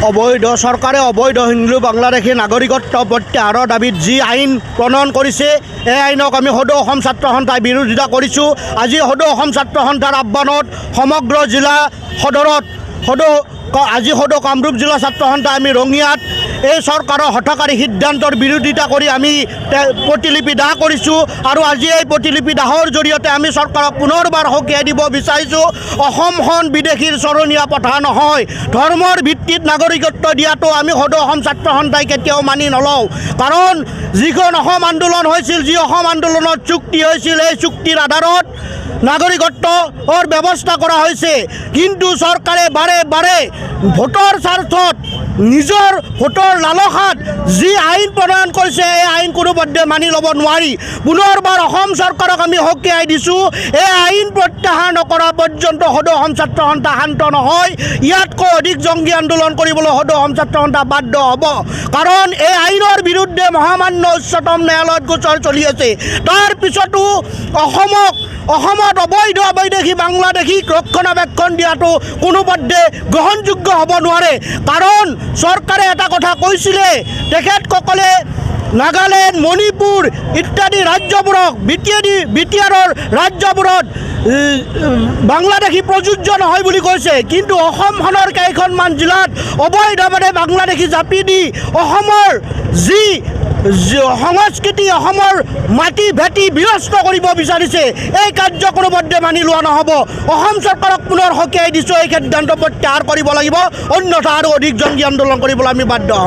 অবৈধ চৰকাৰে অবৈধ হিন্দু বাংলাদেশী নাগৰিকত্ব প্ৰত্যাহাৰৰ দাবীত যি আইন প্ৰণয়ন কৰিছে এই আইনক আমি সদৌ অসম ছাত্ৰ সন্থাই বিৰোধিতা কৰিছোঁ। আজি সদৌ অসম ছাত্ৰ সন্থাৰ আহ্বানত সমগ্ৰ জিলা সদৰত আজি সদৌ কামৰূপ জিলা ছাত্ৰ সন্থাই আমি ৰঙিয়াত এই চৰকাৰৰ হঠকাৰী সিদ্ধান্তৰ বিৰোধিতা কৰি আমি প্ৰতিলিপি দাহ কৰিছোঁ আৰু আজি এই প্ৰতিলিপি দাহৰ জৰিয়তে আমি চৰকাৰক পুনৰবাৰ সকীয়াই দিব বিচাৰিছোঁ। অসমখন বিদেশীৰ চৰণীয়া পথাৰ নহয়। ধৰ্মৰ ভিত্তিত নাগৰিকত্ব দিয়াটো আমি সদৌ অসম ছাত্ৰ সন্থাই কেতিয়াও মানি নলওঁ। কাৰণ যিখন অসম আন্দোলন হৈছিল, যি অসম আন্দোলনত চুক্তি হৈছিল, এই চুক্তিৰ আধাৰত নাগৰিকত্বৰ ব্যৱস্থা কৰা হৈছে। কিন্তু চৰকাৰে বাৰে বাৰে ভোটৰ স্বাৰ্থত নিজৰ ভোটৰ লালসাত যি আইন প্ৰণয়ন কৰিছে এই আইন কোনোপধ্যে মানি ল'ব নোৱাৰি। পুনৰবাৰ অসম চৰকাৰক আমি সকীয়াই দিছোঁ, এই আইন প্ৰত্যাহাৰ নকৰা পৰ্যন্ত সদৌ অসম ছাত্ৰ সন্থা শান্ত নহয়। ইয়াতকৈ অধিক জংগী আন্দোলন কৰিবলৈ সদৌ অসম ছাত্ৰ সন্থা বাধ্য হ'ব। কাৰণ এই আইনৰ বিৰুদ্ধে মহামান্য উচ্চতম ন্যায়ালয়ত গোচৰ চলি আছে। তাৰ পিছতো অসমত অবৈধ অবৈদেশী বাংলাদেশীক ৰক্ষণাবেক্ষণ দিয়াটো কোনোপধ্যে গ্ৰহণযোগ্য হ'ব নোৱাৰে। কাৰণ চৰকাৰে এটা কথা কৈছিলে, তেখেতসকলে নাগালেণ্ড, মণিপুৰ ইত্যাদি ৰাজ্যবোৰক বিটিআৰৰ ৰাজ্যবোৰত বাংলাদেশী প্ৰযোজ্য নহয় বুলি কৈছে। কিন্তু অসমখনৰ কেইখনমান জিলাত অবৈধভাৱে বাংলাদেশী জাপি দি অসমৰ যি সংস্কৃতি, অসমৰ মাটি ভেটি বিনষ্ট কৰিব বিচাৰিছে, এই কাৰ্য কোনোপধ্যে মানি লোৱা নহ'ব। অসম চৰকাৰক পুনৰ সকীয়াই দিছোঁ, এই সিদ্ধান্ত প্ৰত্যাহাৰ কৰিব লাগিব, অন্যথা আৰু অধিক জংগী আন্দোলন কৰিবলৈ আমি বাধ্য হ'ম।